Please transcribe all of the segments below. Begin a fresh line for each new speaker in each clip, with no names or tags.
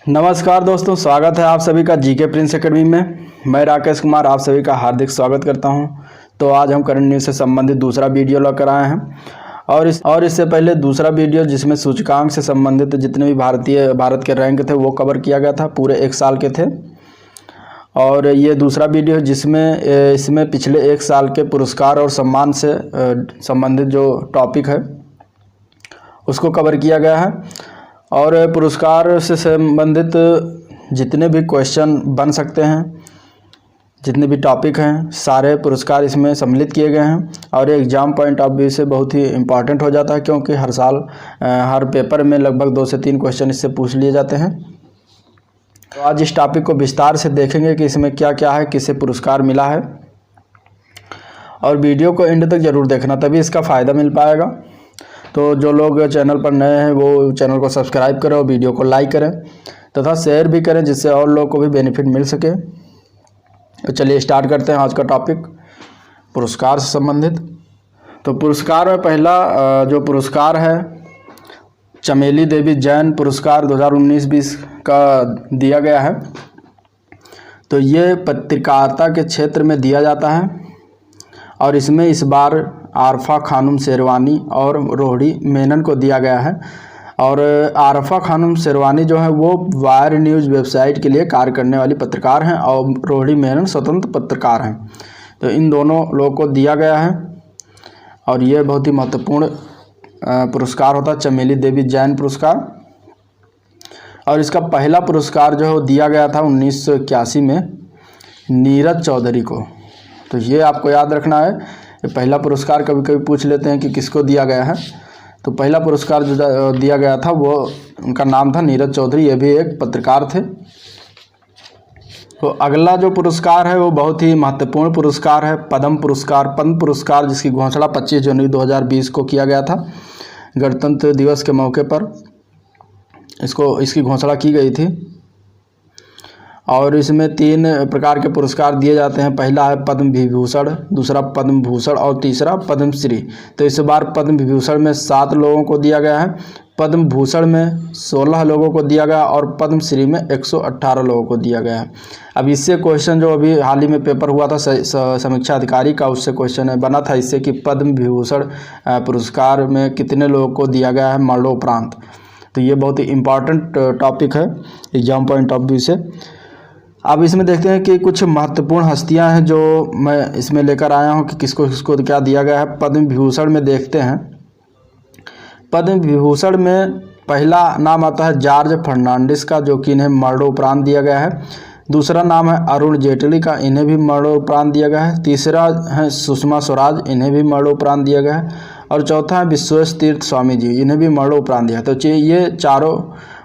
नमस्कार दोस्तों, स्वागत है आप सभी का जीके प्रिंस एकेडमी में। मैं राकेश कुमार आप सभी का हार्दिक स्वागत करता हूं। तो आज हम करंट न्यूज़ से संबंधित दूसरा वीडियो लेकर आए हैं और इससे पहले दूसरा वीडियो जिसमें सूचकांक से संबंधित जितने भी भारत के रैंक थे वो कवर किया गया था, पूरे एक साल के थे। और ये दूसरा वीडियो जिसमें इसमें पिछले एक साल के पुरस्कार और सम्मान से संबंधित जो टॉपिक है उसको कवर किया गया है। और पुरस्कार से संबंधित जितने भी क्वेश्चन बन सकते हैं, जितने भी टॉपिक हैं, सारे पुरस्कार इसमें सम्मिलित किए गए हैं। और ये एग्ज़ाम पॉइंट ऑफ व्यू से बहुत ही इम्पॉर्टेंट हो जाता है, क्योंकि हर साल हर पेपर में लगभग 2 से 3 क्वेश्चन इससे पूछ लिए जाते हैं। तो आज इस टॉपिक को विस्तार से देखेंगे कि इसमें क्या क्या है, किसे पुरस्कार मिला है। और वीडियो को एंड तक ज़रूर देखना, तभी इसका फ़ायदा मिल पाएगा। तो जो लोग चैनल पर नए हैं वो चैनल को सब्सक्राइब करें और वीडियो को लाइक करें तथा शेयर भी करें, जिससे और लोगों को भी बेनिफिट मिल सके। तो चलिए स्टार्ट करते हैं आज का टॉपिक, पुरस्कार से संबंधित। तो पुरस्कार में पहला जो पुरस्कार है चमेली देवी जैन पुरस्कार 2019-20 का दिया गया है। तो ये पत्रकारिता के क्षेत्र में दिया जाता है और इसमें इस बार आरफा खानुम शेरवानी और रोहिणी मेनन को दिया गया है। और आरफा खानुम शेरवानी जो है वो वायर न्यूज़ वेबसाइट के लिए कार्य करने वाली पत्रकार हैं और रोहिणी मेनन स्वतंत्र पत्रकार हैं। तो इन दोनों लोगों को दिया गया है और ये बहुत ही महत्वपूर्ण पुरस्कार होता है, चमेली देवी जैन पुरस्कार। और इसका पहला पुरस्कार जो है वो दिया गया था 1981 में नीरज चौधरी को। तो ये आपको याद रखना है, ये पहला पुरस्कार कभी कभी पूछ लेते हैं कि किसको दिया गया है। तो पहला पुरस्कार जो दिया गया था वो उनका नाम था नीरज चौधरी, ये भी एक पत्रकार थे। तो अगला जो पुरस्कार है वो बहुत ही महत्वपूर्ण पुरस्कार है, पद्म पुरस्कार, जिसकी घोषणा 25 जनवरी 2020 को किया गया था, गणतंत्र दिवस के मौके पर इसकी घोषणा की गई थी। और इसमें 3 प्रकार के पुरस्कार दिए जाते हैं। पहला है पद्म विभूषण, दूसरा पद्म भूषण और तीसरा पद्मश्री। तो इस बार पद्म विभूषण में 7 लोगों को दिया गया है, पद्म भूषण में 16 लोगों को दिया गया और पद्मश्री में 118 लोगों को दिया गया है। अब इससे क्वेश्चन जो अभी हाल ही में पेपर हुआ था समीक्षा अधिकारी का, उससे क्वेश्चन बना था इससे कि पद्म विभूषण पुरस्कार में कितने लोगों को दिया गया है मरणोपरांत। तो ये बहुत ही इम्पॉर्टेंट टॉपिक है एग्जाम पॉइंट ऑफ व्यू से। अब इसमें देखते हैं कि कुछ महत्वपूर्ण हस्तियां हैं जो मैं इसमें लेकर आया हूं कि किसको किसको क्या दिया गया है। पद्म विभूषण में देखते हैं, पद्म विभूषण में पहला नाम आता है जॉर्ज फर्नांडिस का, जो कि इन्हें मरणोपरांत दिया गया है। दूसरा नाम है अरुण जेटली का, इन्हें भी मरणोपरांत दिया गया है। तीसरा है सुषमा स्वराज, इन्हें भी मरणोपरांत दिया गया है। और चौथा है विश्वेश तीर्थ स्वामी जी, इन्हें भी मरणोपरांत दिया। तो ये चारों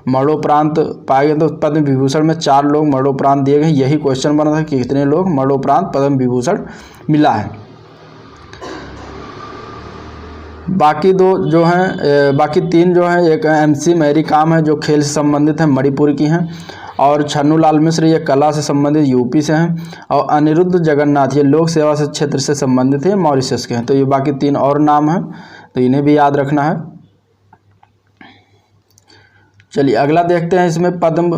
मरणोपरांत पाए गए। तो पद्म विभूषण में 4 लोग मरणोपरांत दिए गए। यही क्वेश्चन बना था कि कितने लोग मरणोपरांत पद्म विभूषण मिला है। बाकी 3 जो हैं, एक MC मैरी कॉम है जो खेल से संबंधित हैं, मणिपुर की हैं। और छन्नू लाल मिश्र ये कला से संबंधित यूपी से हैं। और अनिरुद्ध जगन्नाथ ये लोक सेवा से क्षेत्र से संबंधित है, मॉरिशस के हैं। तो ये बाकी 3 और नाम हैं, तो इन्हें भी याद रखना है। चलिए अगला देखते हैं, इसमें पद्म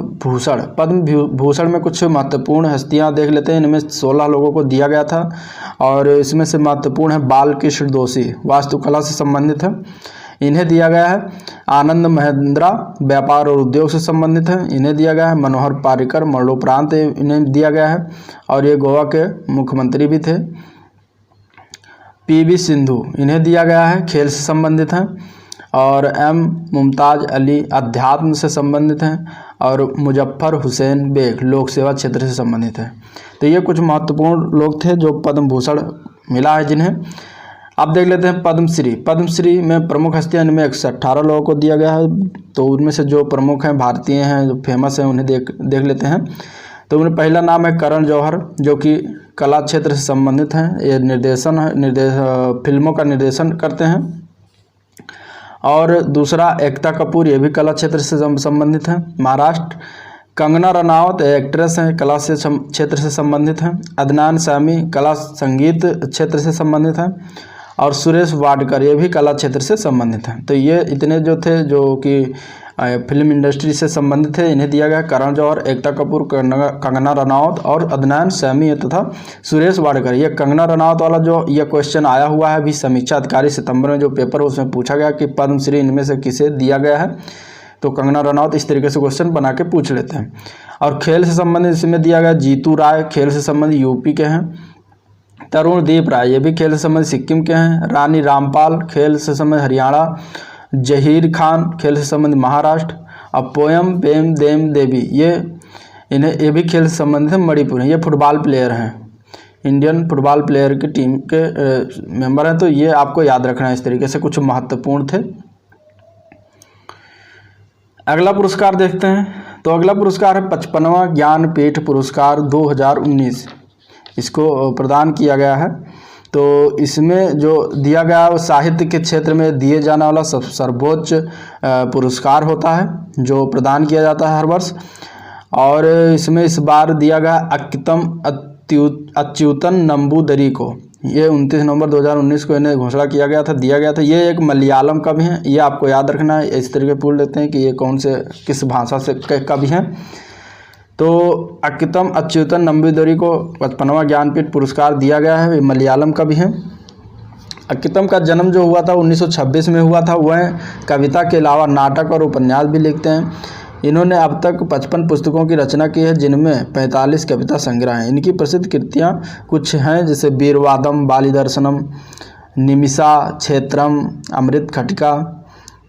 भूषण में कुछ महत्वपूर्ण हस्तियां देख लेते हैं। इनमें 16 लोगों को दिया गया था और इसमें से महत्वपूर्ण है बालकृष्ण दोषी, वास्तुकला से संबंधित है, इन्हें दिया गया है। आनंद महिंद्रा व्यापार और उद्योग से संबंधित है, इन्हें दिया गया है। मनोहर पारिकर मरणोपरांत इन्हें दिया गया है और ये गोवा के मुख्यमंत्री भी थे। PV सिंधु इन्हें दिया गया है, खेल से संबंधित हैं। और M मुमताज़ अली अध्यात्म से संबंधित हैं। और मुजफ्फर हुसैन बेग लोक सेवा क्षेत्र से संबंधित है। तो ये कुछ महत्वपूर्ण लोग थे जो पद्म भूषण मिला है जिन्हें। अब देख लेते हैं पद्मश्री में प्रमुख हस्तियां, इनमें 118 लोगों को दिया गया है। तो उनमें से जो प्रमुख हैं, भारतीय हैं, जो फेमस हैं, उन्हें देख लेते हैं। तो उनमें पहला नाम है करण जौहर, जो कि कला क्षेत्र से संबंधित हैं। ये फिल्मों का निर्देशन करते हैं। और दूसरा एकता कपूर, ये भी कला क्षेत्र से संबंधित हैं, महाराष्ट्र। कंगना रनावत एक्ट्रेस हैं, कला से क्षेत्र से संबंधित हैं। अदनान सामी कला संगीत क्षेत्र से संबंधित हैं। और सुरेश वाडकर ये भी कला क्षेत्र से संबंधित हैं। तो ये इतने जो थे जो कि फिल्म इंडस्ट्री से संबंधित है, इन्हें दिया गया। करण जौहर, एकता कपूर, कंगना रनौत और अदनान सैमी तथा सुरेश वाडकर। ये कंगना रनौत वाला जो ये क्वेश्चन आया हुआ है अभी समीक्षा अधिकारी सितंबर में जो पेपर उसमें पूछा गया कि पद्मश्री इनमें से किसे दिया गया है, तो कंगना रनौत इस तरीके से क्वेश्चन बना के पूछ लेते हैं। और खेल से संबंधित इसमें दिया गया जीतू राय, खेल से संबंधित यूपी के हैं। तरुणदीप राय, ये भी खेल से संबंधित सिक्किम के हैं। रानी रामपाल, खेल से संबंधित हरियाणा। जहीर खान, खेल से संबंधित महाराष्ट्र। और पोयम बेम देम देवी, ये भी खेल से संबंधित मणिपुर हैं। ये फुटबॉल प्लेयर हैं, इंडियन फुटबॉल प्लेयर की टीम के मेंबर हैं, तो ये आपको याद रखना है। इस तरीके से कुछ महत्वपूर्ण थे। अगला पुरस्कार देखते हैं, तो अगला पुरस्कार है 55वां ज्ञानपीठ पुरस्कार 2019। इसको प्रदान किया गया है। तो इसमें जो दिया गया वो साहित्य के क्षेत्र में दिए जाने वाला सर्वोच्च पुरस्कार होता है जो प्रदान किया जाता है हर वर्ष। और इसमें इस बार दिया गया अक्कितम अच्युतन नंबूदरी को। ये 29 नवंबर 2019 को इन्हें घोषणा किया गया था, दिया गया था। ये एक मलयालम कवि हैं, ये आपको याद रखना है। इस तरीके पूछ लेते हैं कि ये कौन से किस भाषा से कवि हैं। तो अक्कितम अच्युतन नंबूदरी को 55वां ज्ञानपीठ पुरस्कार दिया गया है। मलयालम कवि हैं। अक्कितम का जन्म जो हुआ था 1926 में हुआ था। वह कविता के अलावा नाटक और उपन्यास भी लिखते हैं। इन्होंने अब तक 55 पुस्तकों की रचना की है, जिनमें 45 कविता संग्रह हैं। इनकी प्रसिद्ध कृतियाँ कुछ हैं, जैसे वीरवादम, बालीदर्शनम, निमिषा क्षेत्रम, अमृत खटिका।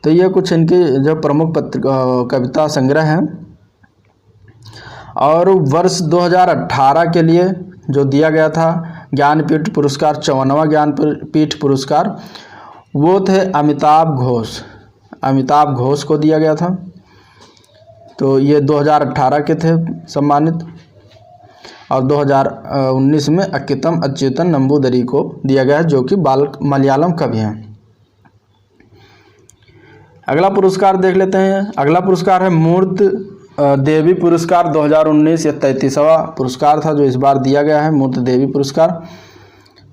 तो ये कुछ इनकी जो प्रमुख कविता संग्रह हैं। और वर्ष 2018 के लिए जो दिया गया था ज्ञानपीठ पुरस्कार, 54वां ज्ञानपीठ पुरस्कार, वो थे अमिताभ घोष। अमिताभ घोष को दिया गया था। तो ये 2018 के थे सम्मानित। और 2019 में अक्कितम अच्युतन नंबूदरी को दिया गया है, जो कि मलयालम कवि हैं। अगला पुरस्कार देख लेते हैं। अगला पुरस्कार है मूर्त देवी पुरस्कार 2019। यह 33वां पुरस्कार था जो इस बार दिया गया है, मूर्त देवी पुरस्कार।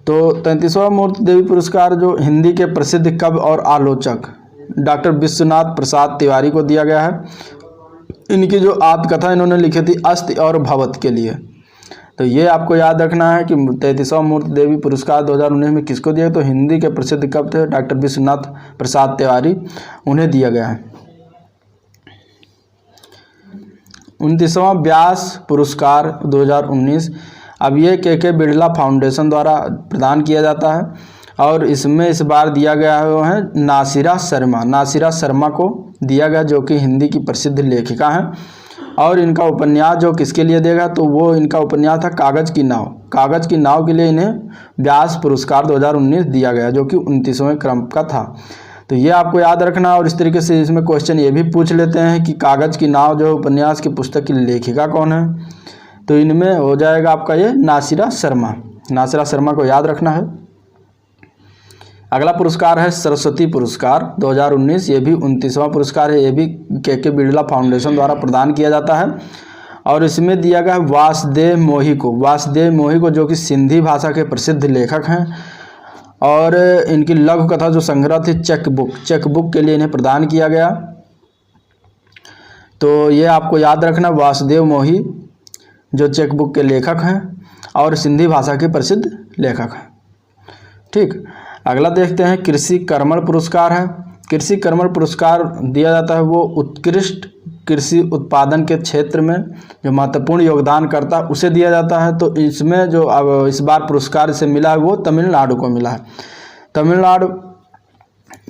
तो 33वां मूर्त देवी पुरस्कार जो हिंदी के प्रसिद्ध कवि और आलोचक डॉक्टर विश्वनाथ प्रसाद तिवारी को दिया गया है। इनकी जो आत्मकथा इन्होंने लिखी थी अस्ति और भवत के लिए। तो ये आपको याद रखना है कि 33वां मूर्त देवी पुरस्कार 2019 में किसको दिया, तो हिंदी के प्रसिद्ध कवि थे डॉक्टर विश्वनाथ प्रसाद तिवारी, उन्हें दिया गया है। 29वां व्यास पुरस्कार 2019, अब ये के बिरला फाउंडेशन द्वारा प्रदान किया जाता है। और इसमें इस बार दिया गया है वो है नासिरा शर्मा। नासिरा शर्मा को दिया गया, जो कि हिंदी की प्रसिद्ध लेखिका हैं। और इनका उपन्यास जो किसके लिए दिया गया, तो वो इनका उपन्यास था कागज़ की नाव। कागज़ की नाव के लिए इन्हें व्यास पुरस्कार 2019 दिया गया, जो कि 29वें क्रम का था। तो ये आपको याद रखना। और इस तरीके से इसमें क्वेश्चन ये भी पूछ लेते हैं कि कागज़ की नाव जो उपन्यास की पुस्तक की लेखिका कौन है, तो इनमें हो जाएगा आपका ये नासिरा शर्मा। नासिरा शर्मा को याद रखना है। अगला पुरस्कार है सरस्वती पुरस्कार 2019। ये भी 29वां पुरस्कार है। ये भी के बिरला फाउंडेशन द्वारा प्रदान किया जाता है। और इसमें दिया गया है वासुदेव मोही को। वासुदेव मोही को जो कि सिंधी भाषा के प्रसिद्ध लेखक हैं। और इनकी लघु कथा जो संग्रह थी चेकबुक के लिए इन्हें प्रदान किया गया। तो ये आपको याद रखना, वासुदेव मोही जो चेकबुक के लेखक हैं और सिंधी भाषा के प्रसिद्ध लेखक हैं। ठीक, अगला देखते हैं कृषि कर्मण पुरस्कार है। कृषि कर्मण पुरस्कार दिया जाता है वो उत्कृष्ट कृषि उत्पादन के क्षेत्र में जो महत्वपूर्ण योगदान करता है उसे दिया जाता है। तो इसमें जो अब इस बार पुरस्कार से मिला है वो तमिलनाडु को मिला है। तमिलनाडु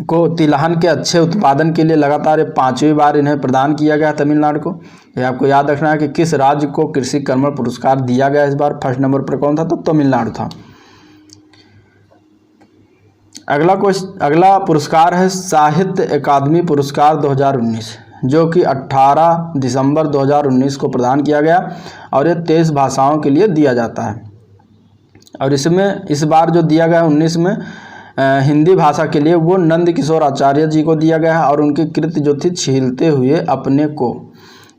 को तिलहन के अच्छे उत्पादन के लिए लगातार 5वीं बार इन्हें प्रदान किया गया है तमिलनाडु को। ये आपको याद रखना है कि किस राज्य को कृषि कर्मण पुरस्कार दिया गया इस बार। फर्स्ट नंबर पर कौन था, तो तमिलनाडु था। अगला पुरस्कार है साहित्य अकादमी पुरस्कार 2019, जो कि 18 दिसंबर 2019 को प्रदान किया गया। और ये 23 भाषाओं के लिए दिया जाता है। और इसमें इस बार जो दिया गया 19 में हिंदी भाषा के लिए वो नंद किशोर आचार्य जी को दिया गया है। और उनकी कृति जो थी छीलते हुए अपने को।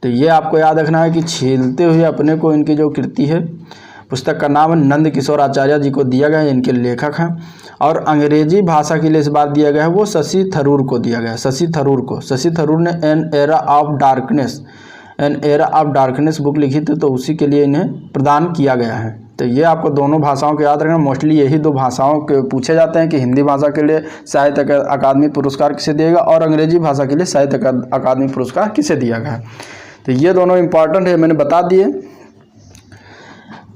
तो ये आपको याद रखना है कि छीलते हुए अपने को इनकी जो कृति है पुस्तक का नाम नंद किशोर आचार्य जी को दिया गया है, इनके लेखक हैं। और अंग्रेजी भाषा के लिए इस बार दिया गया है वो शशि थरूर को दिया गया है, शशि थरूर ने an era of darkness book लिखी थी, तो उसी के लिए इन्हें प्रदान किया गया है। तो ये आपको दोनों भाषाओं को याद रखना, मोस्टली यही दो भाषाओं के पूछे जाते हैं कि हिंदी भाषा के लिए साहित्य अकादमी पुरस्कार किसे दिएगा और अंग्रेजी भाषा के लिए साहित्य अकादमी पुरस्कार किसे दिया गया है। तो ये दोनों इंपॉर्टेंट है, मैंने बता दिए।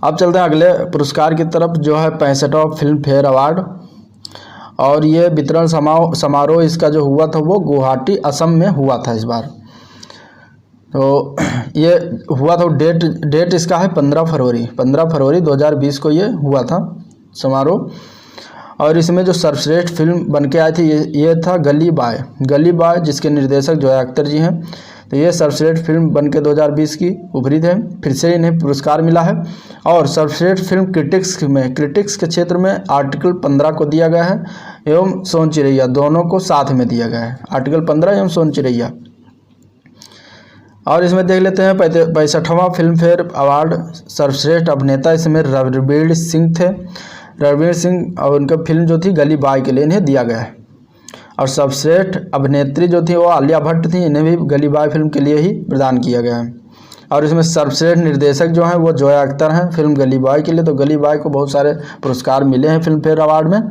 अब चलते हैं अगले पुरस्कार की तरफ, जो है 65वां फिल्म फेयर अवार्ड। और ये वितरण समारोह इसका जो हुआ था वो गुवाहाटी असम में हुआ था इस बार। तो ये हुआ था, डेट इसका है 15 फरवरी 2020 को ये हुआ था समारोह। और इसमें जो सर्वश्रेष्ठ फिल्म बन के आई थी ये था गली बॉय, जिसके निर्देशक जोया अख्तर जी हैं। तो ये सर्वश्रेष्ठ फिल्म बन के 2020 की उभरी थे, फिर से इन्हें पुरस्कार मिला है। और सर्वश्रेष्ठ फिल्म क्रिटिक्स के क्षेत्र में आर्टिकल 15 को दिया गया है एवं सोन चिरैया, दोनों को साथ में दिया गया है, आर्टिकल 15 एवं सोन चिरैया। और इसमें देख लेते हैं 65वां फिल्म फेयर अवार्ड। सर्वश्रेष्ठ अभिनेता इसमें रणवीर सिंह थे, और उनका फिल्म जो थी गली बॉय के लिए इन्हें दिया गया है। और सर्वश्रेष्ठ अभिनेत्री जो थी वो आलिया भट्ट थी, इन्हें भी गली बॉय फिल्म के लिए ही प्रदान किया गया है। और इसमें सर्वश्रेष्ठ निर्देशक जो हैं वो जोया अख्तर हैं फिल्म गली बॉय के लिए। तो गली बॉय को बहुत सारे पुरस्कार मिले हैं फिल्म फेयर अवार्ड में।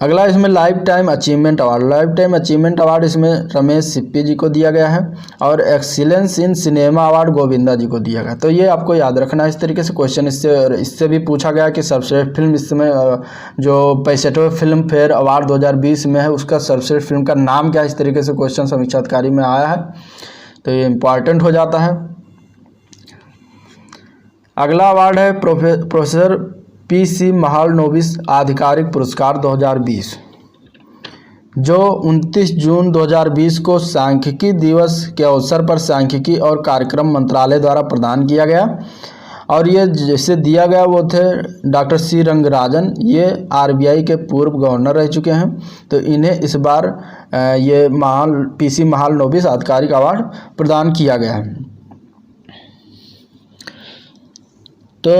अगला इसमें लाइफ टाइम अचीवमेंट अवार्ड इसमें रमेश सिप्पी जी को दिया गया है। और excellence in cinema award Govinda ji को दिया गया। तो ये आपको याद रखना है, इस तरीके से क्वेश्चन इससे भी पूछा गया कि सर्वश्रेष्ठ फिल्म इसमें जो 65वें फिल्म फेयर अवार्ड 2020 में है उसका सर्वश्रेष्ठ फिल्म का नाम क्या है, इस तरीके से क्वेश्चन समीक्षाधिकारी में आया है, तो ये इम्पॉर्टेंट हो जाता है। अगला अवार्ड है प्रोफेसर PC महालनोबिस आधिकारिक पुरस्कार 2020, जो 29 जून 2020 को सांख्यिकी दिवस के अवसर पर सांख्यिकी और कार्यक्रम मंत्रालय द्वारा प्रदान किया गया। और ये जिसे दिया गया वो थे डॉक्टर C रंगराजन, ये RBI के पूर्व गवर्नर रह चुके हैं। तो इन्हें इस बार ये PC महालनोबिस आधिकारिक अवार्ड प्रदान किया गया है। तो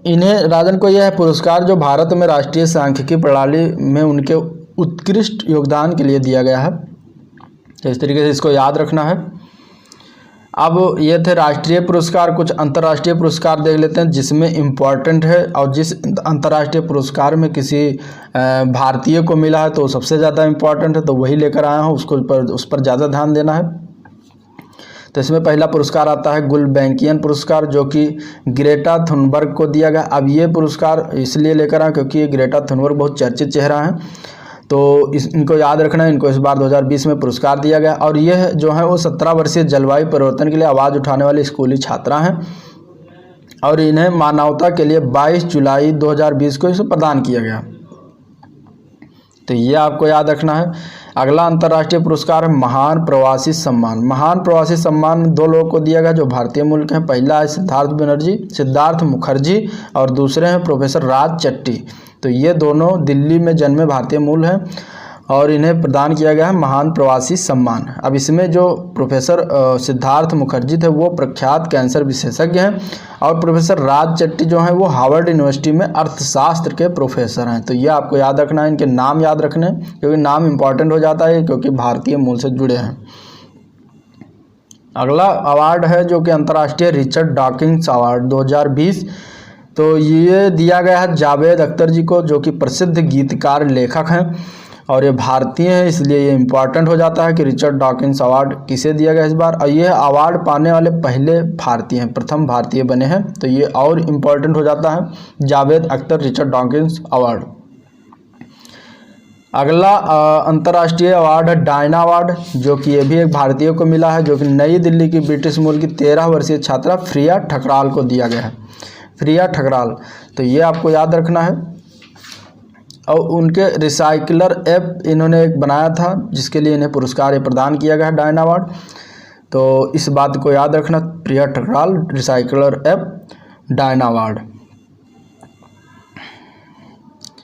इन्हें राजन को यह पुरस्कार जो भारत में राष्ट्रीय सांख्यिकी प्रणाली में उनके उत्कृष्ट योगदान के लिए दिया गया है। तो इस तरीके से इसको याद रखना है। अब ये थे राष्ट्रीय पुरस्कार। कुछ अंतर्राष्ट्रीय पुरस्कार देख लेते हैं जिसमें इम्पॉर्टेंट है, और जिस अंतर्राष्ट्रीय पुरस्कार में किसी भारतीय को मिला है तो सबसे ज़्यादा इम्पॉर्टेंट है, तो वही लेकर आया हूँ, उस पर ज़्यादा ध्यान देना है। तो इसमें पहला पुरस्कार आता है गुलबैंकियन पुरस्कार, जो कि ग्रेटा थुनबर्ग को दिया गया। अब ये पुरस्कार इसलिए लेकर आए क्योंकि ये ग्रेटा थुनबर्ग बहुत चर्चित चेहरा हैं, तो इनको याद रखना है। इनको इस बार 2020 में पुरस्कार दिया गया। और यह जो है वो 17 वर्षीय जलवायु परिवर्तन के लिए आवाज़ उठाने वाली स्कूली छात्रा हैं, और इन्हें मानवता के लिए 22 जुलाई 2020 को इसे प्रदान किया गया। तो ये आपको याद रखना है। अगला अंतर्राष्ट्रीय पुरस्कार है महान प्रवासी सम्मान 2 लोगों को दिया गया जो भारतीय मूल के हैं। पहला है सिद्धार्थ मुखर्जी और दूसरे हैं प्रोफेसर राज चट्टी। तो ये दोनों दिल्ली में जन्मे भारतीय मूल हैं और इन्हें प्रदान किया गया है महान प्रवासी सम्मान। अब इसमें जो प्रोफेसर सिद्धार्थ मुखर्जी थे वो प्रख्यात कैंसर विशेषज्ञ हैं, और प्रोफेसर राज चट्टी जो हैं वो हार्वर्ड यूनिवर्सिटी में अर्थशास्त्र के प्रोफेसर हैं। तो ये आपको याद रखना है, इनके नाम याद रखने, क्योंकि नाम इंपॉर्टेंट हो जाता है क्योंकि भारतीय मूल से जुड़े हैं। अगला अवार्ड है जो कि अंतर्राष्ट्रीय रिचर्ड डॉकिंस अवार्ड 2020। तो ये दिया गया है जावेद अख्तर जी को, जो कि प्रसिद्ध गीतकार लेखक हैं और ये भारतीय हैं, इसलिए ये इम्पॉर्टेंट हो जाता है कि रिचर्ड डॉकिंस अवार्ड किसे दिया गया इस बार। और ये अवार्ड पाने वाले पहले भारतीय हैं, प्रथम भारतीय बने हैं, तो ये और इम्पॉर्टेंट हो जाता है Javed Akhtar Richard Dawkins award. अगला अंतर्राष्ट्रीय अवार्ड है डायना अवार्ड, जो कि ये भी एक भारतीय को मिला है, जो कि नई दिल्ली की ब्रिटिश मूल की 13 वर्षीय छात्रा प्रिया ठकराल को दिया गया है। प्रिया ठकराल, तो ये आपको याद रखना है। और उनके रिसाइकलर ऐप इन्होंने एक बनाया था जिसके लिए इन्हें पुरस्कार प्रदान किया गया है डायना अवार्ड। तो इस बात को याद रखना, Priya Thakral recycler app Diana award.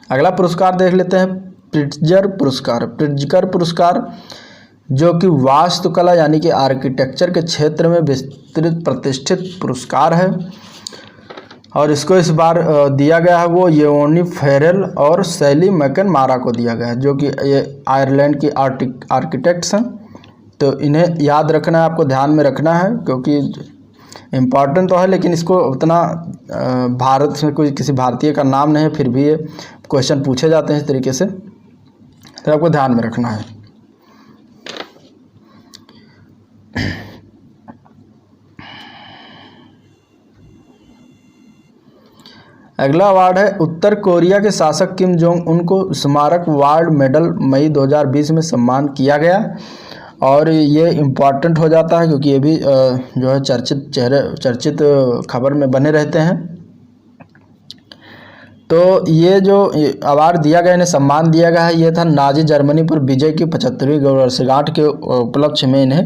अगला पुरस्कार देख लेते हैं प्रिट्जकर पुरस्कार जो कि वास्तुकला यानी कि आर्किटेक्चर के क्षेत्र में विस्तृत प्रतिष्ठित पुरस्कार है। और इसको इस बार दिया गया है वो योनी फेरेल और सैली मैकनमारा को दिया गया है, जो कि ये आयरलैंड की आर्किटेक्ट्स हैं। तो इन्हें याद रखना है, आपको ध्यान में रखना है, क्योंकि इम्पॉर्टेंट तो है लेकिन इसको उतना भारत में कोई किसी भारतीय का नाम नहीं है, फिर भी ये क्वेश्चन पूछे जाते हैं इस तरीके से, तो आपको ध्यान में रखना है। अगला अवार्ड है उत्तर कोरिया के शासक किम जोंग उन को स्मारक वार मेडल मई 2020 में सम्मान किया गया। और ये इम्पॉर्टेंट हो जाता है क्योंकि ये भी जो है चर्चित खबर में बने रहते हैं। तो ये जो अवार्ड दिया गया, इन्हें सम्मान दिया गया है, ये था नाजी जर्मनी पर विजय की 75वीं वर्षगांठ के उपलक्ष्य में इन्हें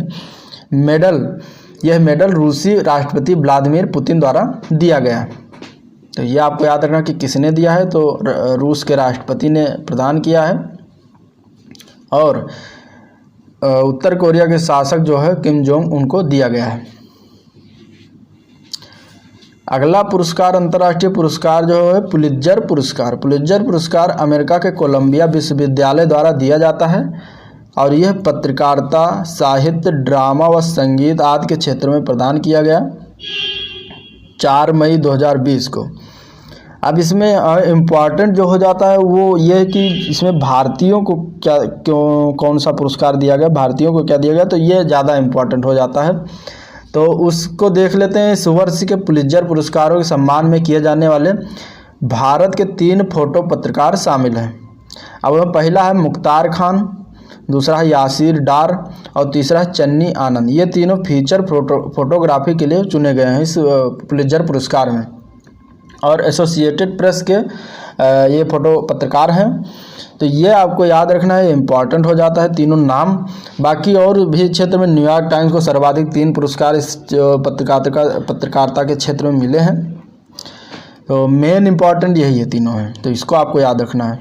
यह मेडल रूसी राष्ट्रपति व्लादिमीर पुतिन द्वारा दिया गया। तो ये आपको याद रखना कि किसने दिया है, तो रूस के राष्ट्रपति ने प्रदान किया है। और उत्तर कोरिया के शासक जो है किम जोंग उनको दिया गया है। अगला पुरस्कार, अंतर्राष्ट्रीय पुरस्कार जो है पुलित्जर पुरस्कार। पुलित्जर पुरस्कार अमेरिका के कोलंबिया विश्वविद्यालय द्वारा दिया जाता है और यह पत्रकारिता, साहित्य, ड्रामा व संगीत आदि के क्षेत्र में प्रदान किया गया 4 मई 2020 को। अब इसमें इम्पॉर्टेंट जो हो जाता है वो ये है कि इसमें भारतीयों को कौन सा पुरस्कार दिया गया, भारतीयों को क्या दिया गया, तो ये ज़्यादा इम्पॉर्टेंट हो जाता है। तो उसको देख लेते हैं। इस वर्ष के पुलित्जर पुरस्कारों के सम्मान में किए जाने वाले भारत के 3 फोटो पत्रकार शामिल हैं। अब पहला है मुख्तार खान, दूसरा है यासिर डार और तीसरा है चन्नी आनंद। ये तीनों फीचर फोटोग्राफी के लिए चुने गए हैं इस पुलित्जर पुरस्कार में। और एसोसिएटेड प्रेस के ये फोटो पत्रकार हैं। तो ये आपको याद रखना है, इम्पॉर्टेंट हो जाता है तीनों नाम। बाकी और भी क्षेत्र में न्यूयॉर्क टाइम्स को सर्वाधिक 3 पुरस्कार इस पत्रकारिता के क्षेत्र में मिले हैं। तो मेन इम्पॉर्टेंट यही है, तीनों हैं, तो इसको आपको याद रखना है।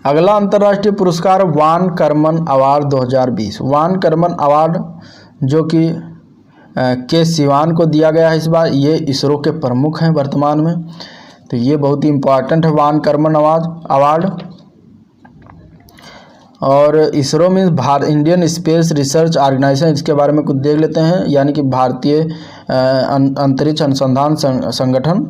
अगला अंतर्राष्ट्रीय पुरस्कार वान कर्मन अवार्ड 2020। वान कर्मन अवार्ड जो कि के सिवान को दिया गया है इस बार। ये इसरो के प्रमुख हैं वर्तमान में, तो ये बहुत ही इम्पॉर्टेंट है वान कर्मन अवार्ड। और इसरो में इंडियन स्पेस रिसर्च ऑर्गेनाइजेशन, इसके बारे में कुछ देख लेते हैं। यानी कि भारतीय अंतरिक्ष अनुसंधान संगठन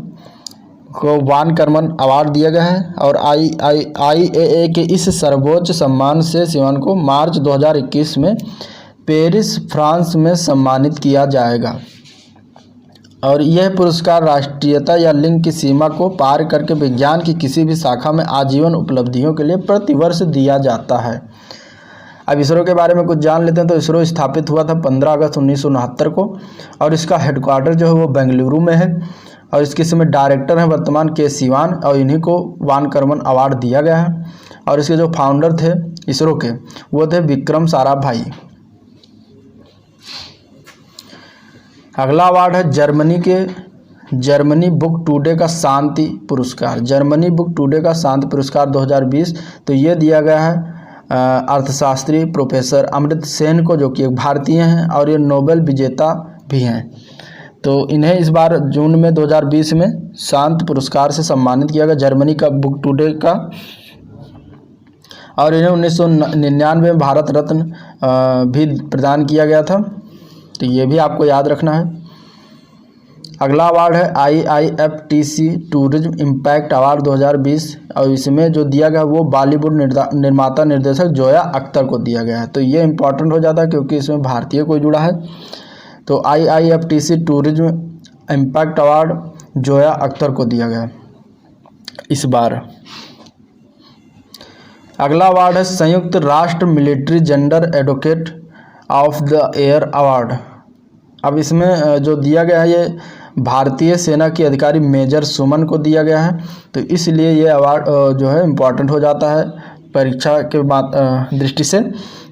को वान कर्मन अवार्ड दिया गया है। और IAA के इस सर्वोच्च सम्मान से सिवान को मार्च 2021 में पेरिस फ्रांस में सम्मानित किया जाएगा। और यह पुरस्कार राष्ट्रीयता या लिंग की सीमा को पार करके विज्ञान की किसी भी शाखा में आजीवन उपलब्धियों के लिए प्रतिवर्ष दिया जाता है। अब इसरो के बारे में कुछ जान लेते हैं। तो इसरो स्थापित हुआ था 15 अगस्त 1969 को और इसका हेडक्वार्टर जो है वो बेंगलुरु में है। और इसके समय डायरेक्टर हैं वर्तमान के सिवान और इन्हीं को वान कर्मन अवार्ड दिया गया है। और इसके जो फाउंडर थे इसरो के वो थे विक्रम साराभाई। अगला अवार्ड है जर्मनी बुक टुडे का शांति पुरस्कार। जर्मनी बुक टुडे का शांति पुरस्कार 2020। तो ये दिया गया है अर्थशास्त्री प्रोफेसर अमृत सेन को, जो कि एक भारतीय हैं और ये नोबेल विजेता भी हैं। तो इन्हें इस बार जून में 2020 में शांति पुरस्कार से सम्मानित किया गया, जर्मनी का बुक टुडे का। और इन्हें 1999 में भारत रत्न भी प्रदान किया गया था। तो ये भी आपको याद रखना है। अगला अवार्ड है IIFTC टूरिज्म इम्पैक्ट अवार्ड 2020। और इसमें जो दिया गया वो बॉलीवुड निर्माता निर्देशक जोया अख्तर को दिया गया है। तो ये इम्पोर्टेंट हो जाता है क्योंकि इसमें भारतीय कोई जुड़ा है। तो IIFTC tourism impact award Zoya Akhtar को दिया गया इस बार। अगला अवार्ड है संयुक्त राष्ट्र military gender advocate of the year award. अब इसमें जो दिया गया है ये भारतीय सेना के अधिकारी मेजर सुमन को दिया गया है। तो इसलिए ये अवार्ड जो है इम्पॉर्टेंट हो जाता है परीक्षा के दृष्टि से,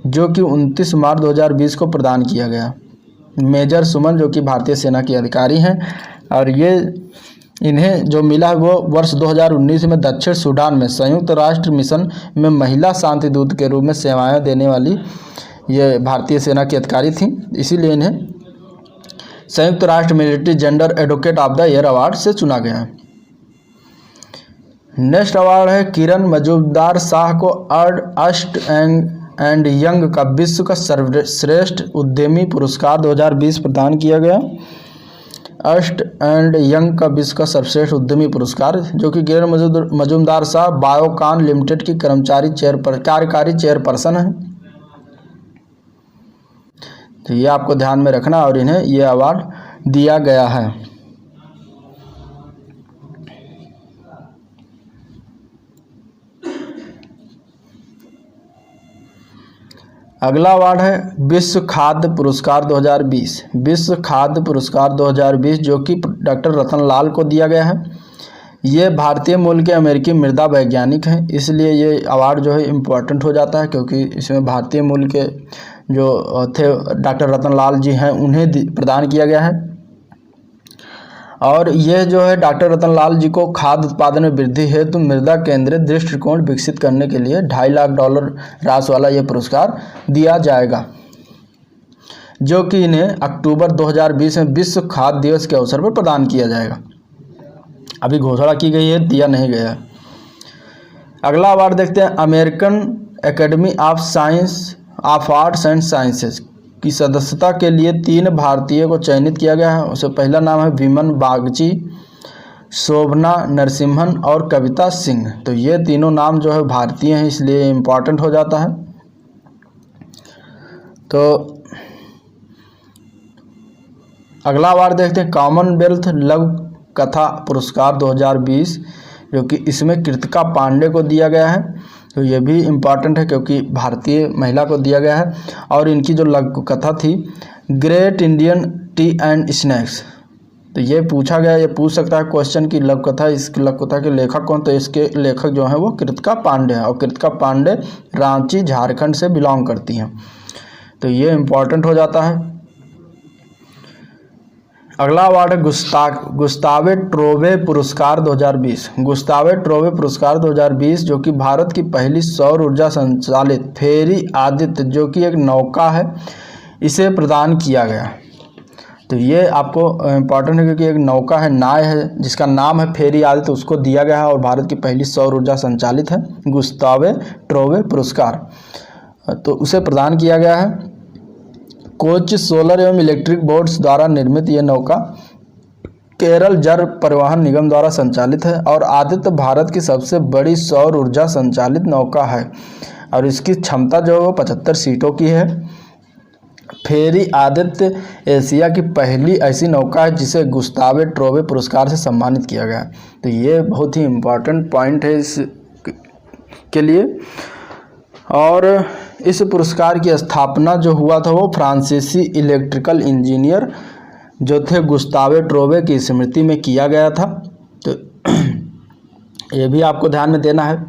जो कि 29 मार्च 2020 को प्रदान किया गया। मेजर सुमन जो कि भारतीय सेना के अधिकारी हैं और ये इन्हें जो मिला है वो वर्ष 2019 में दक्षिण सूडान में संयुक्त राष्ट्र मिशन में महिला शांति दूत के रूप में सेवाएं देने वाली ये भारतीय सेना की अधिकारी थी, इसीलिए इन्हें संयुक्त राष्ट्र military gender advocate of the year award से चुना गया है। नेक्स्ट अवार्ड है किरण मजूमदार शाह को अर्स्ट एंड यंग का विश्व का सर्वश्रेष्ठ उद्यमी पुरस्कार 2020 प्रदान किया गया। अर्स्ट एंड यंग का विश्व का सर्वश्रेष्ठ उद्यमी पुरस्कार जो कि किरण मजूमदार शाह बायोकॉन लिमिटेड की कार्यकारी चेयरपर्सन है। तो ये आपको ध्यान में रखना और इन्हें ये अवार्ड दिया गया है। अगला अवार्ड है विश्व खाद्य पुरस्कार 2020। विश्व खाद्य पुरस्कार 2020 जो कि डॉक्टर रतन लाल को दिया गया है। ये भारतीय मूल के अमेरिकी मृदा वैज्ञानिक हैं, इसलिए ये अवार्ड जो है इम्पोर्टेंट हो जाता है क्योंकि इसमें भारतीय मूल के जो थे डॉक्टर रतन लाल जी हैं उन्हें प्रदान किया गया है। और यह जो है डॉक्टर रतन लाल जी को खाद्य उत्पादन में वृद्धि हेतु मृदा केंद्रित दृष्टिकोण विकसित करने के लिए $2.5 लाख राशि वाला यह पुरस्कार दिया जाएगा, जो कि इन्हें अक्टूबर 2020 में विश्व खाद्य दिवस के अवसर पर प्रदान किया जाएगा। अभी घोषणा की गई है, दिया नहीं गया है। अगला अवार्ड देखते हैं American academy of arts and sciences की सदस्यता के लिए 3 भारतीयों को चयनित किया गया है। उससे पहला नाम है विमन बागची, शोभना नरसिम्हन और कविता सिंह। तो ये तीनों नाम जो है भारतीय हैं, इसलिए इम्पॉर्टेंट हो जाता है। तो अगला अवार्ड देखते हैं कॉमनवेल्थ लघु कथा पुरस्कार 2020 जो कि इसमें कृतिका पांडे को दिया गया है। तो ये भी इम्पॉर्टेंट है क्योंकि भारतीय महिला को दिया गया है। और इनकी जो लघु कथा थी great Indian T and snacks, तो ये पूछा गया, ये पूछ सकता है क्वेश्चन की लघु कथा, इस लघु कथा के लेखक कौन? तो इसके लेखक जो हैं वो कृतिका पांडे हैं और कृतिका पांडे रांची झारखंड से बिलोंग करती हैं। तो ये इम्पॉर्टेंट हो जाता है। अगला अवार्ड है गुस्तावे ट्रोवे पुरस्कार 2020। गुस्तावे ट्रोवे पुरस्कार 2020 जो कि भारत की पहली सौर ऊर्जा संचालित फेरी आदित्य जो कि एक नौका है, इसे प्रदान किया गया। तो ये आपको इम्पॉर्टेंट है क्योंकि एक नौका है, नाव है जिसका नाम है फेरी आदित्य, उसको दिया गया है और भारत की पहली सौर ऊर्जा संचालित है गुस्तावे ट्रोवे पुरस्कार, तो उसे प्रदान किया गया है। कोच सोलर एवं इलेक्ट्रिक बोट्स द्वारा निर्मित यह नौका केरल जल परिवहन निगम द्वारा संचालित है और आदित्य भारत की सबसे बड़ी सौर ऊर्जा संचालित नौका है और इसकी क्षमता जो है वो 75 सीटों की है। फेरी आदित्य एशिया की पहली ऐसी नौका है जिसे गुस्तावे ट्रोवे पुरस्कार से सम्मानित किया गया। तो ये बहुत ही इम्पोर्टेंट पॉइंट है इस के लिए। और इस पुरस्कार की स्थापना जो हुआ था वो फ्रांसीसी इलेक्ट्रिकल इंजीनियर जो थे गुस्तावे ट्रोवे की स्मृति में किया गया था। तो ये भी आपको ध्यान में देना है।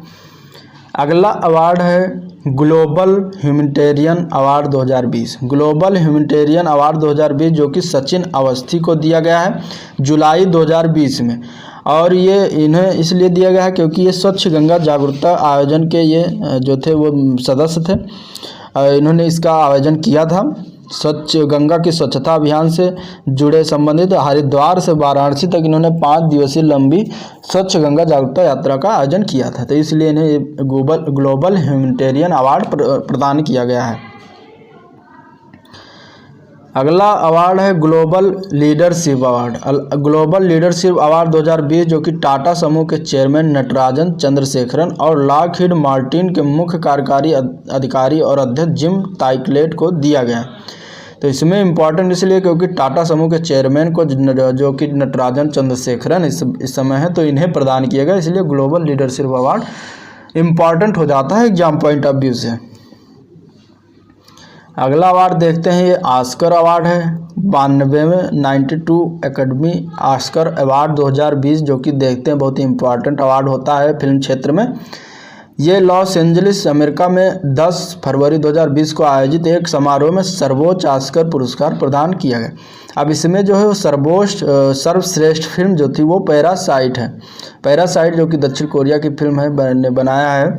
अगला अवार्ड है global humanitarian award 2020। Global humanitarian award 2020 जो कि सचिन अवस्थी को दिया गया है जुलाई 2020 में। और ये इन्हें इसलिए दिया गया है क्योंकि ये स्वच्छ गंगा जागरूकता आयोजन के ये जो थे वो सदस्य थे। इन्होंने इसका आयोजन किया था। स्वच्छ गंगा की स्वच्छता अभियान से जुड़े संबंधित हरिद्वार से वाराणसी तक इन्होंने 5 दिवसीय लंबी स्वच्छ गंगा जागरूकता यात्रा का आयोजन किया था। तो इसलिए इन्हें ग्लोबल ह्यूमैनिटेरियन अवार्ड प्रदान किया गया है। अगला अवार्ड है global leadership award. Global leadership award 2020 जो कि टाटा समूह के चेयरमैन नटराजन चंद्रशेखरन और लॉकहीड मार्टिन के मुख्य कार्यकारी अधिकारी और अध्यक्ष जिम ताइकलेट को दिया गया। तो इसमें इम्पॉर्टेंट इसलिए क्योंकि टाटा समूह के चेयरमैन को जो कि नटराजन चंद्रशेखरन इस समय है, तो इन्हें प्रदान किया गया, इसलिए ग्लोबल लीडरशिप अवार्ड इम्पॉर्टेंट हो जाता है एग्जाम पॉइंट ऑफ व्यू से। अगला अवार्ड देखते हैं, ये ऑस्कर अवार्ड है 92 एकेडमी ऑस्कर अवार्ड 2020 जो कि देखते हैं बहुत ही इम्पोर्टेंट अवार्ड होता है फिल्म क्षेत्र में। ये लॉस एंजलिस अमेरिका में 10 फरवरी 2020 को आयोजित एक समारोह में सर्वोच्च ऑस्कर पुरस्कार प्रदान किया गया। अब इसमें जो है वो सर्वश्रेष्ठ फिल्म जो थी वो पैरासाइट है। पैरासाइट जो कि दक्षिण कोरिया की फिल्म है, ने बनाया है,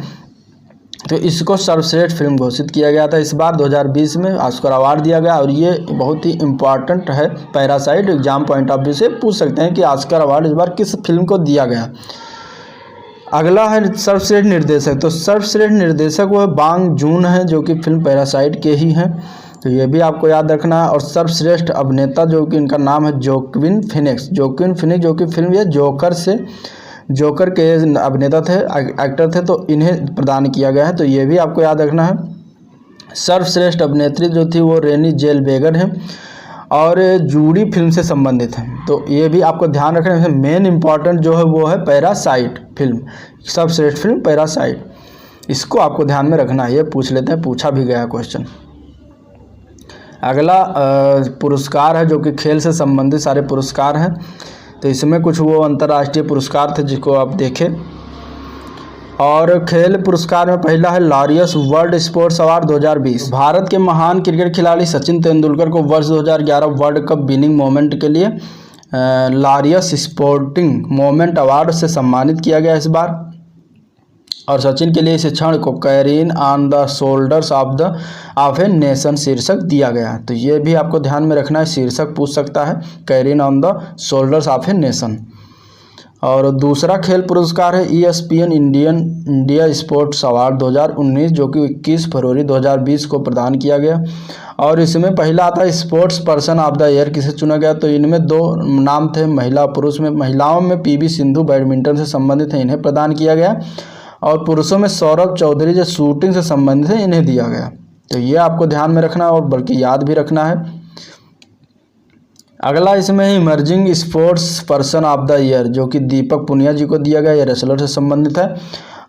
तो इसको सर्वश्रेष्ठ फिल्म घोषित किया गया था। इस बार 2020 में ऑस्कर अवार्ड दिया गया और ये बहुत ही इम्पॉर्टेंट है। Parasite exam point of view से पूछ सकते हैं कि ऑस्कर अवार्ड इस बार किस फिल्म को दिया गया। अगला है सर्वश्रेष्ठ निर्देशक। तो सर्वश्रेष्ठ निर्देशक वो बांग जून है जो कि फिल्म पैरासाइट के ही हैं, तो ये भी आपको याद रखना है। और सर्वश्रेष्ठ अभिनेता जो कि इनका नाम है जोक्विन फिनिक्स जो कि फिल्म ये जोकर के अभिनेता थे, एक्टर थे, तो इन्हें प्रदान किया गया है, तो ये भी आपको याद रखना है। सर्वश्रेष्ठ अभिनेत्री जो थी वो रेनी जेलवेगर है और जूडी फिल्म से संबंधित है, तो ये भी आपको ध्यान रखना है। मेन इंपॉर्टेंट जो है वो है पैरासाइट फिल्म, सर्वश्रेष्ठ फिल्म पैरासाइट, इसको आपको ध्यान में रखना है। ये पूछ लेते हैं, पूछा भी गया क्वेश्चन। अगला पुरस्कार है जो कि खेल से संबंधित सारे पुरस्कार हैं, तो इसमें कुछ वो अंतर्राष्ट्रीय पुरस्कार थे जिसको आप देखें। और खेल पुरस्कार में पहला है Laureus world sports award 2020। Bharat के महान क्रिकेट खिलाड़ी सचिन तेंदुलकर को वर्ष 2011 वर्ल्ड कप विनिंग मोमेंट के लिए लॉरियस स्पोर्टिंग मोमेंट अवार्ड से सम्मानित किया गया इस बार। और सचिन के लिए इस क्षण को carrying on the shoulders of a nation शीर्षक दिया गया, तो ये भी आपको ध्यान में रखना है, शीर्षक पूछ सकता है, carrying on the shoulders of a nation. और दूसरा खेल पुरस्कार है ESPN इंडिया स्पोर्ट्स अवार्ड 2019 जो कि 21 फरवरी 2020 को प्रदान किया गया। और इसमें पहला आता है sports person of the year किसे चुना गया, तो इनमें 2 नाम थे, महिला पुरुष में। महिलाओं में PV सिंधु बैडमिंटन से संबंधित है, इन्हें प्रदान किया गया। और पुरुषों में सौरभ चौधरी जो शूटिंग से संबंधित है, इन्हें दिया गया, तो ये आपको ध्यान में रखना है और बल्कि याद भी रखना है। अगला इसमें emerging sports person of the year जो कि दीपक पुनिया जी को दिया गया, ये रेसलर से संबंधित है।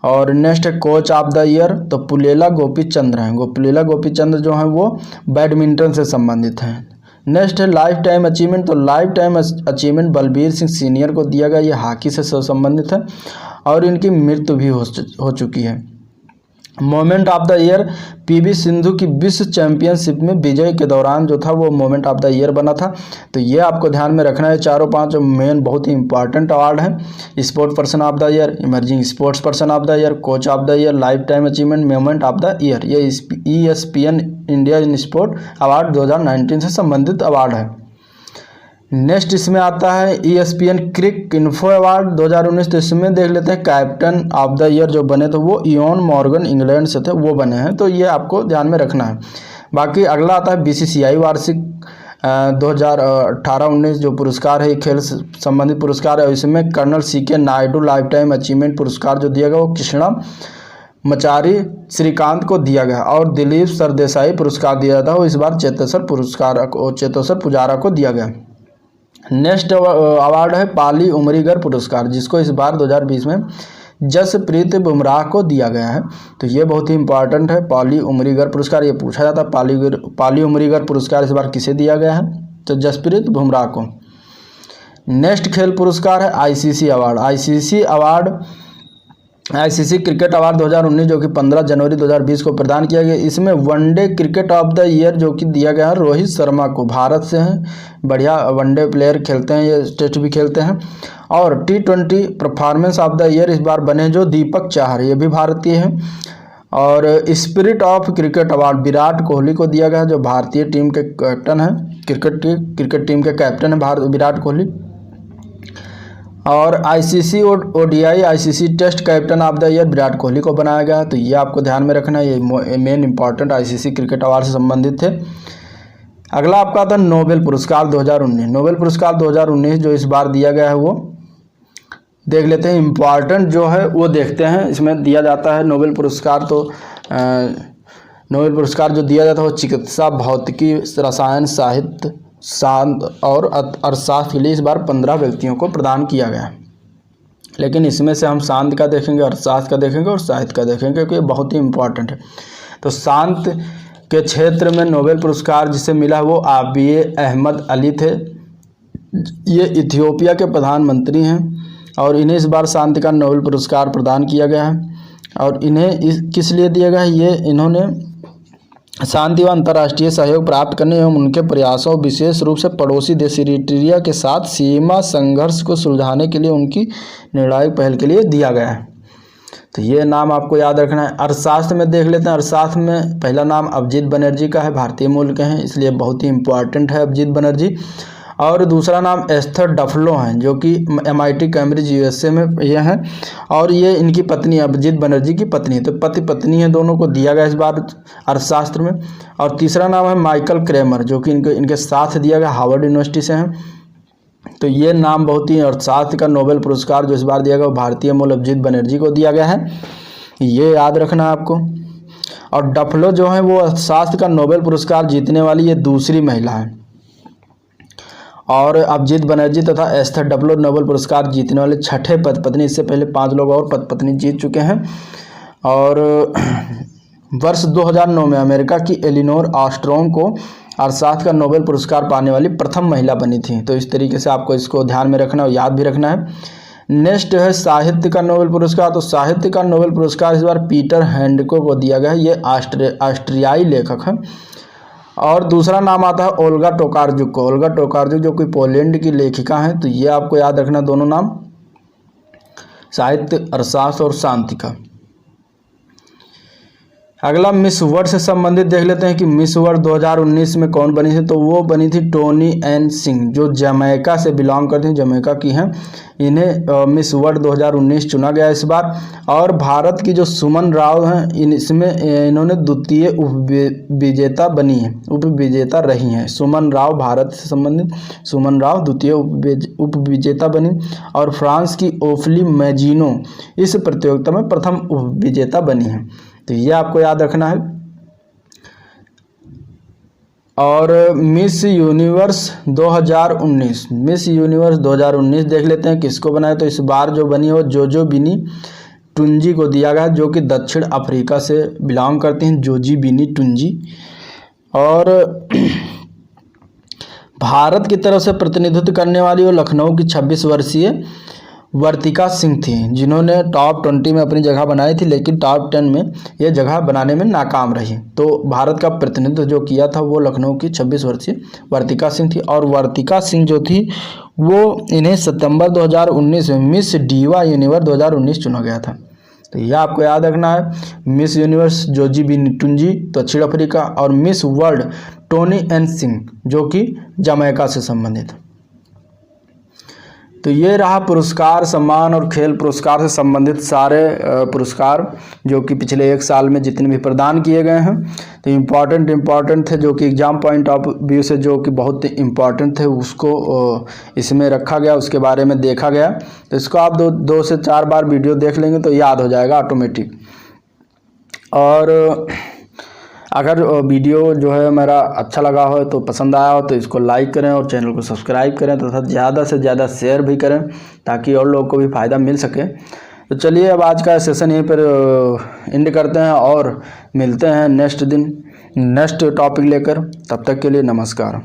और नेक्स्ट है कोच ऑफ द ईयर, तो पुलेला गोपीचंद्र हैं, पुलेला गोपीचंद्र जो हैं वो बैडमिंटन से संबंधित हैं। नेक्स्ट है लाइफ टाइम अचीवमेंट, तो life time achievement Balbir Singh senior को दिया गया, ये हॉकी से संबंधित है और इनकी मृत्यु भी हो चुकी है। Moment of the year PV Sindhu की विश्व चैंपियनशिप में विजय के दौरान जो था वो मोमेंट ऑफ द ईयर बना था, तो ये आपको ध्यान में रखना है। 4-5 मेन बहुत ही इंपॉर्टेंट अवार्ड है, sports person of the year, emerging sports person of the year, coach of the year, life time achievement, moment of the year, ये ESPN India in sport award 2019 से संबंधित अवार्ड है। Next इसमें आता है ESPN क्रिक info award 2019, तो इसमें देख लेते हैं कैप्टन ऑफ द ईयर जो बने, तो वो इयोन मॉर्गन इंग्लैंड से थे, वो बने हैं, तो ये आपको ध्यान में रखना है। बाकी अगला आता है BCCI वार्षिक 2018-19 जो पुरस्कार है, खेल से संबंधित पुरस्कार है, इसमें colonel CK Naidu lifetime achievement पुरस्कार जो दिया गया वो कृष्णा मचारी श्रीकांत को दिया गया। और दिलीप सरदेसाई पुरस्कार दिया था, वो इस बार चेतेश्वर पुजारा को दिया गया। नेक्स्ट अवार्ड है पाली उमरीगर पुरस्कार जिसको इस बार 2020 में जसप्रीत बुमराह को दिया गया है, तो ये बहुत ही इंपॉर्टेंट है। पाली उमरीगर पुरस्कार ये पूछा जाता है, पाली उमरीगर पुरस्कार इस बार किसे दिया गया है, तो जसप्रीत बुमराह को। नेक्स्ट खेल पुरस्कार है ICC क्रिकेट अवार्ड 2019 जो कि 15 जनवरी 2020 को प्रदान किया गया। इसमें one day cricket of the year जो कि दिया गया है रोहित शर्मा को, भारत से हैं, बढ़िया वनडे प्लेयर खेलते हैं, ये टेस्ट भी खेलते हैं। और T20 performance of the year इस बार बने जो दीपक चाहर, ये भी भारतीय हैं। और spirit of cricket award Virat Kohli को दिया गया जो भारतीय टीम के कैप्टन हैं, क्रिकेट टीम के कैप्टन हैं विराट कोहली। और ICC ODI ICC test captain of the year Virat Kohli को बनाया गया, तो ये आपको ध्यान में रखना है, ये main important ICC cricket award से संबंधित थे। अगला आपका आता है नोबेल पुरस्कार 2019। नोबेल पुरस्कार 2019 जो इस बार दिया गया है वो देख लेते हैं, इम्पॉर्टेंट जो है वो देखते हैं। इसमें दिया जाता है नोबेल पुरस्कार, तो नोबेल पुरस्कार जो दिया जाता है वो चिकित्सा, भौतिकी, रसायन, साहित्य, शांत और अर्थशास्त्र के लिए इस बार 15 व्यक्तियों को प्रदान किया गया, लेकिन इसमें से हम शांत का देखेंगे, अर्थशास्त्र का देखेंगे और साहित्य का देखेंगे क्योंकि ये बहुत ही इम्पोर्टेंट है। तो शांत के क्षेत्र में नोबेल पुरस्कार जिसे मिला वो आबिए अहमद अली थे, ये इथियोपिया के प्रधानमंत्री हैं और इन्हें इस बार शांति का नोबेल पुरस्कार प्रदान किया गया है। और इन्हें किस लिए दिया गया है, ये इन्होंने शांति व अंतर्राष्ट्रीय सहयोग प्राप्त करने एवं उनके प्रयासों, विशेष रूप से पड़ोसी देश इरिट्रिया के साथ सीमा संघर्ष को सुलझाने के लिए उनकी निर्णायक पहल के लिए दिया गया है। तो ये नाम आपको याद रखना है। अर्थशास्त्र में देख लेते हैं। अर्थशास्त्र में पहला नाम अभिजीत बनर्जी का है, भारतीय मूल के हैं, इसलिए बहुत ही इंपॉर्टेंट है अभिजीत बनर्जी। और दूसरा नाम एस्थर डफलो हैं, जो कि MIT कैम्ब्रिज USA में ये हैं, और ये इनकी पत्नी अभिजीत बनर्जी की पत्नी है। तो पति पत्नी है, दोनों को दिया गया इस बार अर्थशास्त्र में। और तीसरा नाम है माइकल क्रेमर, जो कि इनके साथ दिया गया, हार्वर्ड यूनिवर्सिटी से हैं। तो ये नाम बहुत ही, अर्थशास्त्र का नोबेल पुरस्कार जो इस बार दिया गया वो भारतीय मूल अभिजीत बनर्जी को दिया गया है, ये याद रखना है आपको। और डफलो जो है वो अर्थशास्त्र का नोबेल पुरस्कार जीतने वाली ये दूसरी महिला है। और अभिजीत बनर्जी तथा एस्थर डफलो नोबेल पुरस्कार जीतने वाले छठे पत्नी, इससे पहले 5 लोग और पत्नी जीत चुके हैं। और वर्ष 2009 में अमेरिका की एलिनोर ऑस्ट्रोम को अर्थशास्त्र का नोबेल पुरस्कार पाने वाली प्रथम महिला बनी थी। तो इस तरीके से आपको इसको ध्यान में रखना और याद भी रखना है। नेक्स्ट है साहित्य का नोबेल पुरस्कार। तो साहित्य का नोबेल पुरस्कार इस बार पीटर हैंडको को दिया गया है, ये ऑस्ट्रियाई लेखक है। और दूसरा नाम आता है ओल्गा टोकार्जुक को। ओल्गा टोकार्जुक जो कि पोलैंड की लेखिका हैं। तो ये आपको याद रखना दोनों नाम, साहित्य, अर्थशास्त्र और शांति का। अगला मिस वर्ल्ड से संबंधित देख लेते हैं कि मिस वर्ल्ड 2019 में कौन बनी थी। तो वो बनी थी टोनी एन सिंह, जो जमैका से बिलोंग करती हैं, जमैका की हैं। इन्हें मिस वर्ल्ड 2019 चुना गया इस बार। और भारत की जो सुमन राव हैं, इसमें इन्होंने द्वितीय उपविजेता बनी है, उपविजेता रही हैं। सुमन राव, भारत से संबंधित सुमन राव द्वितीय उपविजेता बनी। और फ्रांस की ओफली मैजिनो इस प्रतियोगिता में प्रथम उपविजेता बनी है। तो ये आपको याद रखना है। और मिस यूनिवर्स 2019, मिस यूनिवर्स 2019 देख लेते हैं किसको बनाया। तो इस बार जो बनी है वो जोजो बिनी टुंजी को दिया गया, जो कि दक्षिण अफ्रीका से बिलोंग करती हैं, जोजी बिनी टुंजी। और भारत की तरफ से प्रतिनिधित्व करने वाली वो लखनऊ की 26 वर्षीय वर्तिका सिंह थी, जिन्होंने टॉप 20 में अपनी जगह बनाई थी, लेकिन टॉप 10 में ये जगह बनाने में नाकाम रही। तो भारत का प्रतिनिधित्व जो किया था वो लखनऊ की 26 वर्षीय वर्तिका सिंह थी। और वर्तिका सिंह जो थी वो, इन्हें सितंबर 2019 में मिस डीवा यूनिवर्स 2019 चुना गया था। तो यह आपको याद रखना है। मिस यूनिवर्स जोजी बिनी टुंजी दक्षिण अफ्रीका, और miss world Tony N Singh जो कि जमैका से संबंधित। तो ये रहा पुरस्कार, सम्मान और खेल पुरस्कार से संबंधित सारे पुरस्कार जो कि पिछले 1 साल में जितने भी प्रदान किए गए हैं। तो इम्पॉर्टेंट थे, जो कि एग्जाम पॉइंट ऑफ व्यू से जो कि बहुत इम्पॉर्टेंट थे, उसको इसमें रखा गया, उसके बारे में देखा गया। तो इसको आप 2 से 4 बार वीडियो देख लेंगे तो याद हो जाएगा ऑटोमेटिक। और अगर वीडियो जो है मेरा अच्छा लगा हो, तो पसंद आया हो, तो इसको लाइक करें और चैनल को सब्सक्राइब करें तथा ज़्यादा से ज़्यादा शेयर भी करें, ताकि और लोगों को भी फ़ायदा मिल सके। तो चलिए अब आज का सेशन यहीं पर एंड करते हैं और मिलते हैं नेक्स्ट दिन नेक्स्ट टॉपिक लेकर। तब तक के लिए नमस्कार।